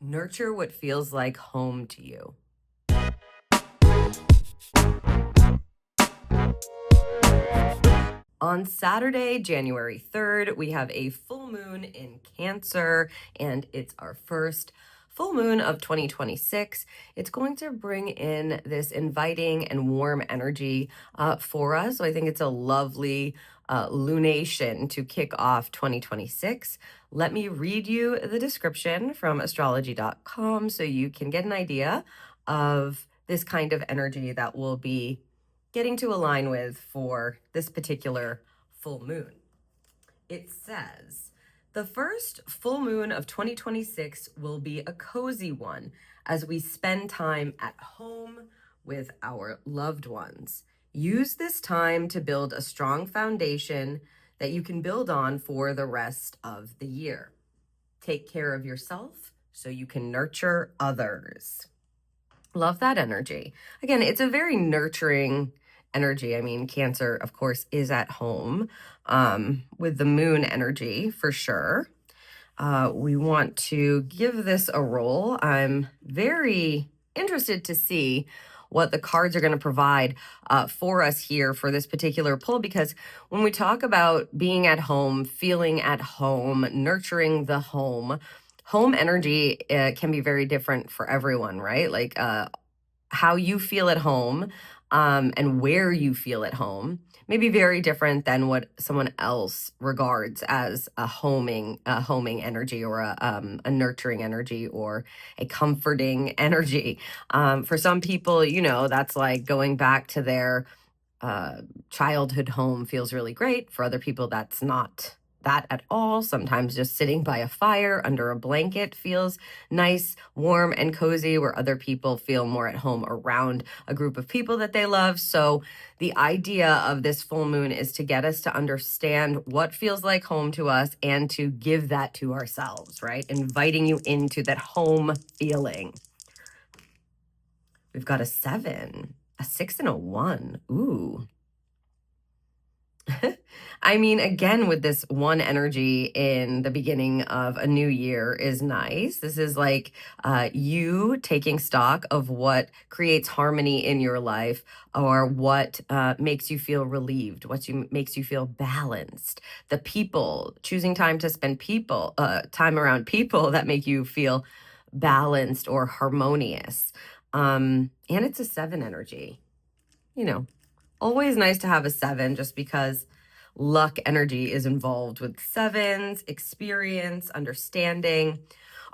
Nurture what feels like home to you. On Saturday, January 3rd, we have a full moon in Cancer, and it's our first full moon of 2026. It's going to bring in this inviting and warm energy for us. So I think it's a lovely lunation to kick off 2026. Let me read you the description from astrology.com so you can get an idea of this kind of energy that will be getting to align with for this particular full moon. It says, the first full moon of 2026 will be a cozy one as we spend time at home with our loved ones. Use this time to build a strong foundation that you can build on for the rest of the year. Take care of yourself so you can nurture others. Love that energy. Again, it's a very nurturing energy. I mean, Cancer, of course, is at home with the moon energy for sure. We want to give this a roll. I'm very interested to see what the cards are going to provide for us here for this particular pull, because when we talk about being at home, feeling at home, nurturing the home energy can be very different for everyone, right? Like how you feel at home and where you feel at home may be very different than what someone else regards as a homing energy, or a nurturing energy, or a comforting energy. For some people, that's like going back to their childhood home feels really great. For other people, that's not that at all. Sometimes just sitting by a fire under a blanket feels nice, warm, and cozy, where other people feel more at home around a group of people that they love. So the idea of this full moon is to get us to understand what feels like home to us and to give that to ourselves, right? Inviting you into that home feeling. We've got a 7, a 6, and a 1. Ooh. I mean, again, with this one energy in the beginning of a new year is nice. This is like you taking stock of what creates harmony in your life, or what makes you feel relieved, makes you feel balanced. The people, choosing time to spend time around people that make you feel balanced or harmonious. And it's a 7 energy. Always nice to have a 7, just because luck energy is involved with 7s, experience, understanding.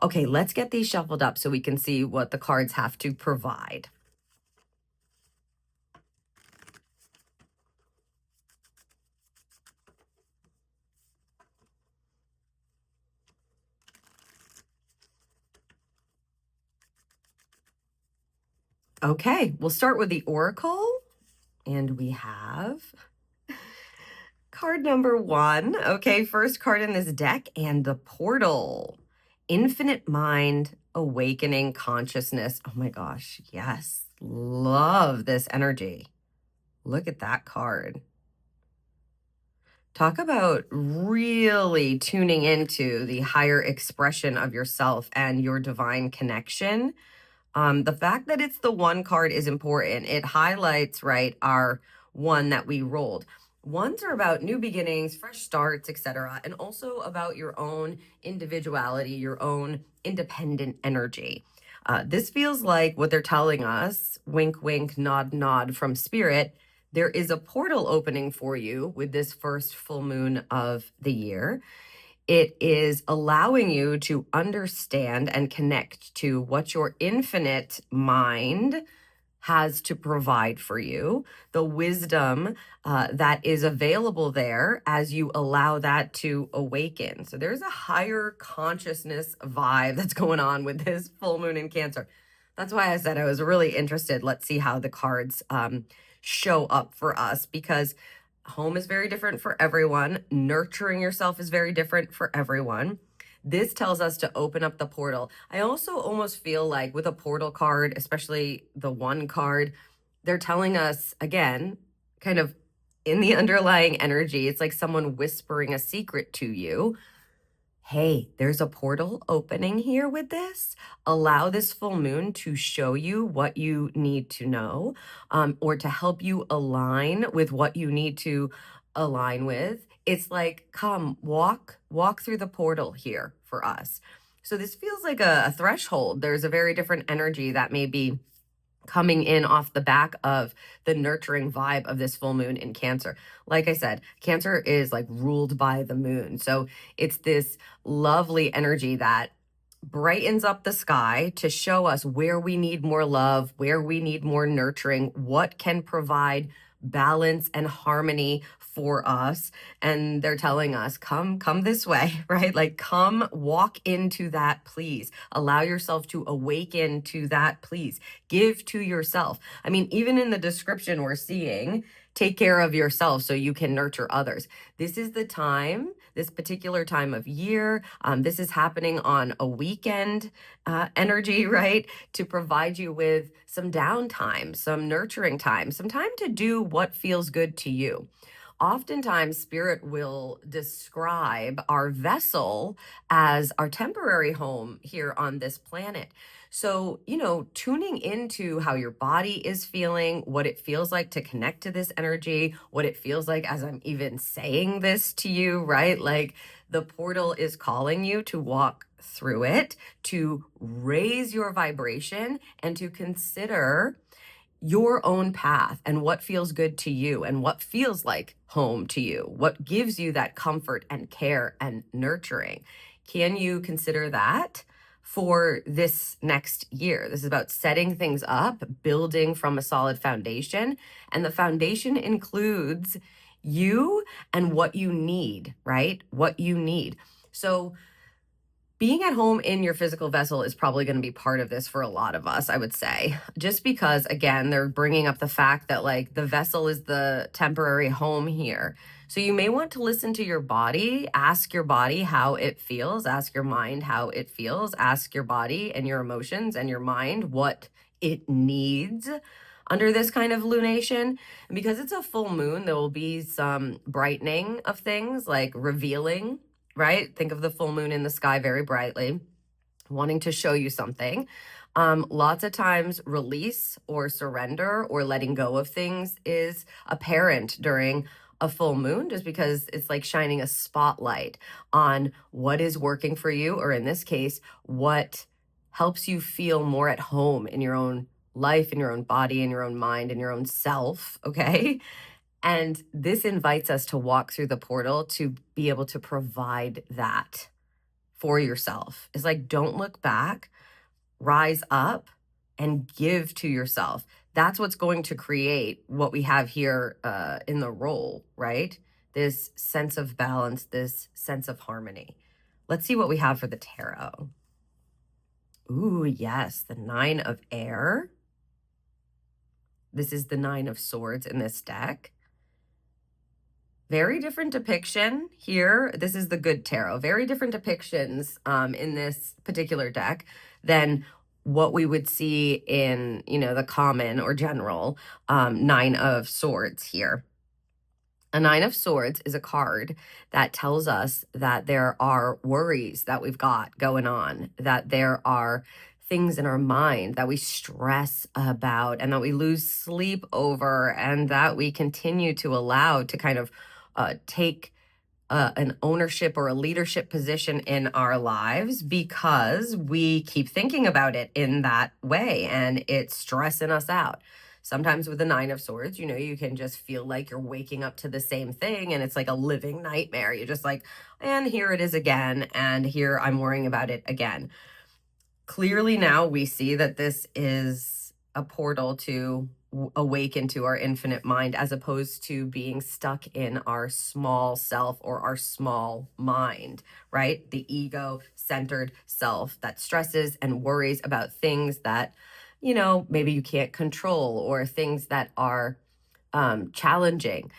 Okay, let's get these shuffled up so we can see what the cards have to provide. Okay, we'll start with the Oracle, and we have card number 1. Okay, first card in this deck, and the Portal. Infinite mind, awakening consciousness. Oh my gosh, yes. Love this energy. Look at that card. Talk about really tuning into the higher expression of yourself and your divine connection. The fact that it's the 1 card is important. It highlights, right, our 1 that we rolled. 1s are about new beginnings, fresh starts, etc., and also about your own individuality, your own independent energy. This feels like what they're telling us, wink, wink, nod, nod from spirit. There is a portal opening for you with this first full moon of the year. It is allowing you to understand and connect to what your infinite mind has to provide for you, the wisdom that is available there as you allow that to awaken. So there's a higher consciousness vibe that's going on with this full moon in Cancer. That's why I said I was really interested. Let's see how the cards show up for us, because home is very different for everyone. Nurturing yourself is very different for everyone. This tells us to open up the portal. I also almost feel like with a portal card, especially the 1 card, they're telling us, again, kind of in the underlying energy, it's like someone whispering a secret to you. hey, there's a portal opening here with this. Allow this full moon to show you what you need to know, or to help you align with what you need to align with. It's like, come walk through the portal here for us. So this feels like a threshold. There's a very different energy that may be coming in off the back of the nurturing vibe of this full moon in Cancer. Like I said, Cancer is like ruled by the moon. So it's this lovely energy that brightens up the sky to show us where we need more love, where we need more nurturing, what can provide balance and harmony for us. And they're telling us, come this way, right? Like, come walk into that, please. Allow yourself to awaken to that, please. Give to yourself. I mean, even in the description we're seeing, take care of yourself so you can nurture others. This is the time, this particular time of year. This is happening on a weekend energy, right? To provide you with some downtime, some nurturing time, some time to do what feels good to you. Oftentimes, spirit will describe our vessel as our temporary home here on this planet. So, tuning into how your body is feeling, what it feels like to connect to this energy, what it feels like as I'm even saying this to you, right? Like the portal is calling you to walk through it, to raise your vibration, and to consider your own path and what feels good to you and what feels like home to you, what gives you that comfort and care and nurturing. Can you consider that for this next year? This is about setting things up, building from a solid foundation, and the foundation includes you and what you need, right? What you need. So being at home in your physical vessel is probably going to be part of this for a lot of us, I would say. Just because, again, they're bringing up the fact that like the vessel is the temporary home here. So you may want to listen to your body, ask your body how it feels, ask your mind how it feels, ask your body and your emotions and your mind what it needs under this kind of lunation. And because it's a full moon, there will be some brightening of things like revealing, right? Think of the full moon in the sky very brightly, wanting to show you something. Lots of times, release or surrender or letting go of things is apparent during a full moon, just because it's like shining a spotlight on what is working for you, or in this case, what helps you feel more at home in your own life, in your own body, in your own mind, in your own self. Okay. And this invites us to walk through the portal to be able to provide that for yourself. It's like, don't look back, rise up and give to yourself. That's what's going to create what we have here in the role, right? This sense of balance, this sense of harmony. Let's see what we have for the tarot. Ooh, yes, the 9 of air. This is the 9 of swords in this deck. Very different depiction here. This is the good tarot. Very different depictions in this particular deck than what we would see in, the common or general 9 of swords here. A 9 of swords is a card that tells us that there are worries that we've got going on, that there are things in our mind that we stress about and that we lose sleep over, and that we continue to allow to kind of take an ownership or a leadership position in our lives because we keep thinking about it in that way and it's stressing us out. Sometimes with the 9 of swords, you can just feel like you're waking up to the same thing and it's like a living nightmare. You're just like, and here it is again, and here I'm worrying about it again. Clearly now we see that this is a portal to awaken to our infinite mind, as opposed to being stuck in our small self or our small mind, right? The ego-centered self that stresses and worries about things that, maybe you can't control, or things that are challenging,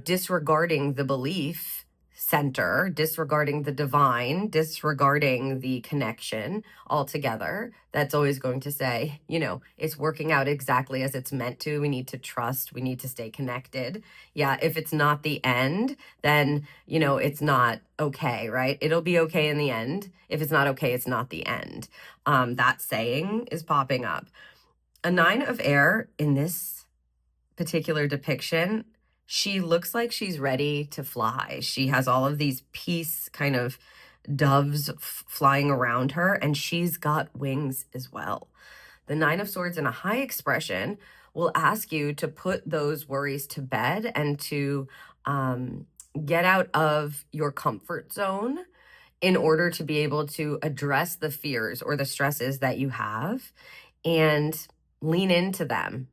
disregarding the belief center, disregarding the divine, disregarding the connection altogether, that's always going to say, it's working out exactly as it's meant to. We need to trust. We need to stay connected. Yeah, if it's not the end, then, it's not okay, right? It'll be okay in the end. If it's not okay, it's not the end. That saying is popping up. A 9 of air in this particular depiction, she looks like she's ready to fly. She has all of these peace kind of doves flying around her, and she's got wings as well. The 9 of Swords in a high expression will ask you to put those worries to bed and to get out of your comfort zone in order to be able to address the fears or the stresses that you have and lean into them.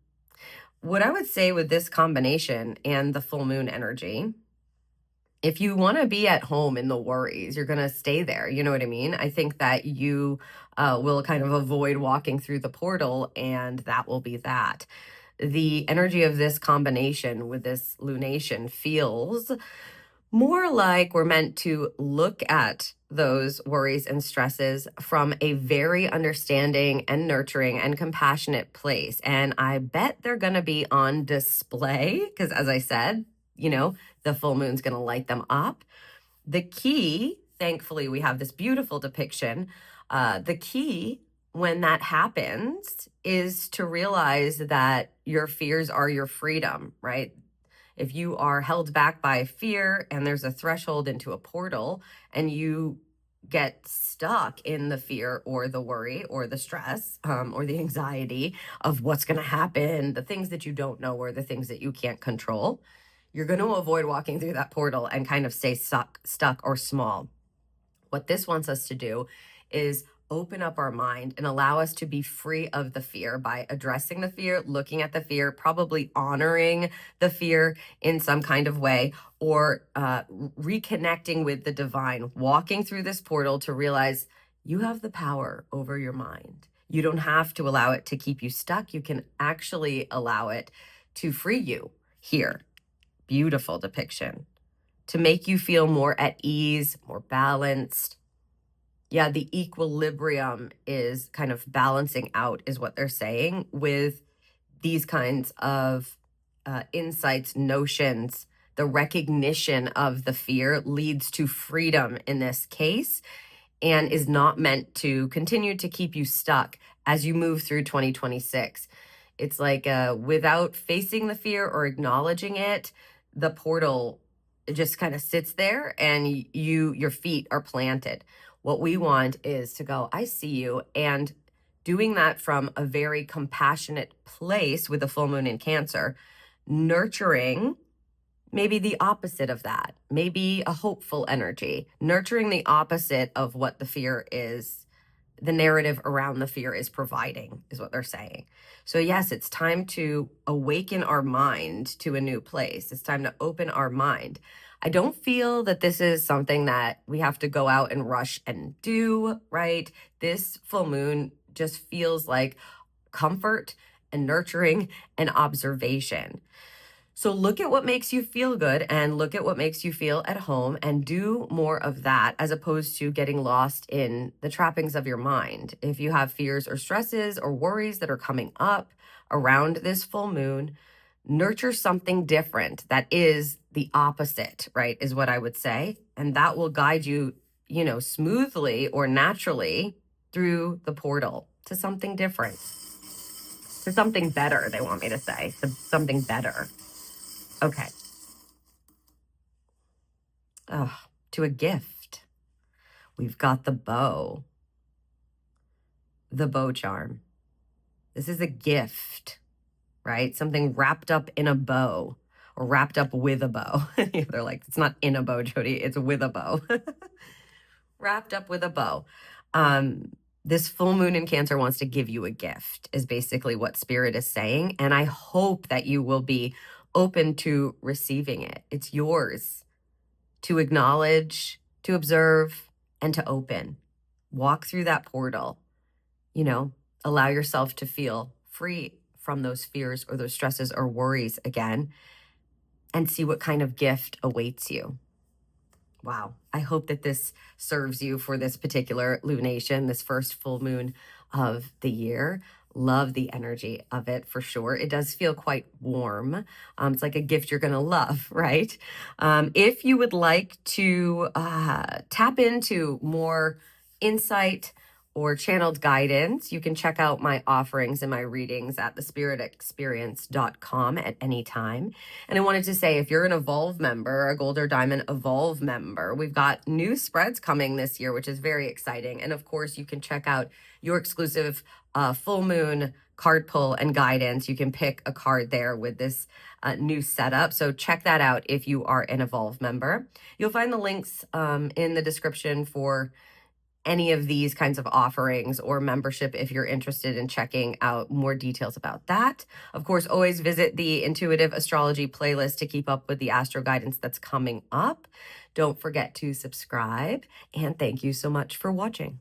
What I would say with this combination and the full moon energy, if you want to be at home in the worries, you're going to stay there. You know what I mean? I think that you will kind of avoid walking through the portal, and that will be that. The energy of this combination with this lunation feels more like we're meant to look at those worries and stresses from a very understanding and nurturing and compassionate place. And I bet they're going to be on display because, as I said, the full moon's going to light them up. The key, thankfully, we have this beautiful depiction. The key when that happens is to realize that your fears are your freedom, right? If you are held back by fear and there's a threshold into a portal and you get stuck in the fear or the worry or the stress or the anxiety of what's going to happen, the things that you don't know or the things that you can't control, you're going to avoid walking through that portal and kind of stay stuck or small. What this wants us to do is open up our mind and allow us to be free of the fear by addressing the fear, looking at the fear, probably honoring the fear in some kind of way, or reconnecting with the divine, walking through this portal to realize you have the power over your mind. You don't have to allow it to keep you stuck. You can actually allow it to free you here. Beautiful depiction. To make you feel more at ease, more balanced. Yeah, the equilibrium is kind of balancing out is what they're saying with these kinds of insights, notions. The recognition of the fear leads to freedom in this case and is not meant to continue to keep you stuck as you move through 2026. It's like without facing the fear or acknowledging it, the portal just kind of sits there and your feet are planted. What we want is to go, I see you, and doing that from a very compassionate place with the full moon in Cancer, nurturing maybe the opposite of that, maybe a hopeful energy, nurturing the opposite of what the fear is, the narrative around the fear is providing, is what they're saying. So yes, it's time to awaken our mind to a new place. It's time to open our mind. I don't feel that this is something that we have to go out and rush and do, right? This full moon just feels like comfort and nurturing and observation. So look at what makes you feel good and look at what makes you feel at home and do more of that as opposed to getting lost in the trappings of your mind. If you have fears or stresses or worries that are coming up around this full moon, nurture something different that is the opposite, right, is what I would say. And that will guide you, smoothly or naturally through the portal to something different, to something better, they want me to say, to something better. Okay. To a gift. We've got the bow charm. This is a gift, right? Something wrapped up in a bow or wrapped up with a bow. They're like, it's not in a bow, Jodie, it's with a bow. Wrapped up with a bow. This full moon in Cancer wants to give you a gift, is basically what Spirit is saying. And I hope that you will be open to receiving it. It's yours to acknowledge, to observe, and to open. Walk through that portal, allow yourself to feel free from those fears or those stresses or worries again, and see what kind of gift awaits you. Wow. I hope that this serves you for this particular lunation, this first full moon of the year. Love the energy of it for sure. It does feel quite warm. It's like a gift you're going to love, right? If you would like to tap into more insight or channeled guidance, you can check out my offerings and my readings at thespiritexperience.com at any time. And I wanted to say, if you're an Evolve member, a Gold or Diamond Evolve member, we've got new spreads coming this year, which is very exciting. And of course, you can check out your exclusive full moon card pull and guidance. You can pick a card there with this new setup. So check that out if you are an Evolve member. You'll find the links in the description for any of these kinds of offerings or membership if you're interested in checking out more details about that. Of course, always visit the Intuitive Astrology playlist to keep up with the astro guidance that's coming up. Don't forget to subscribe, and thank you so much for watching.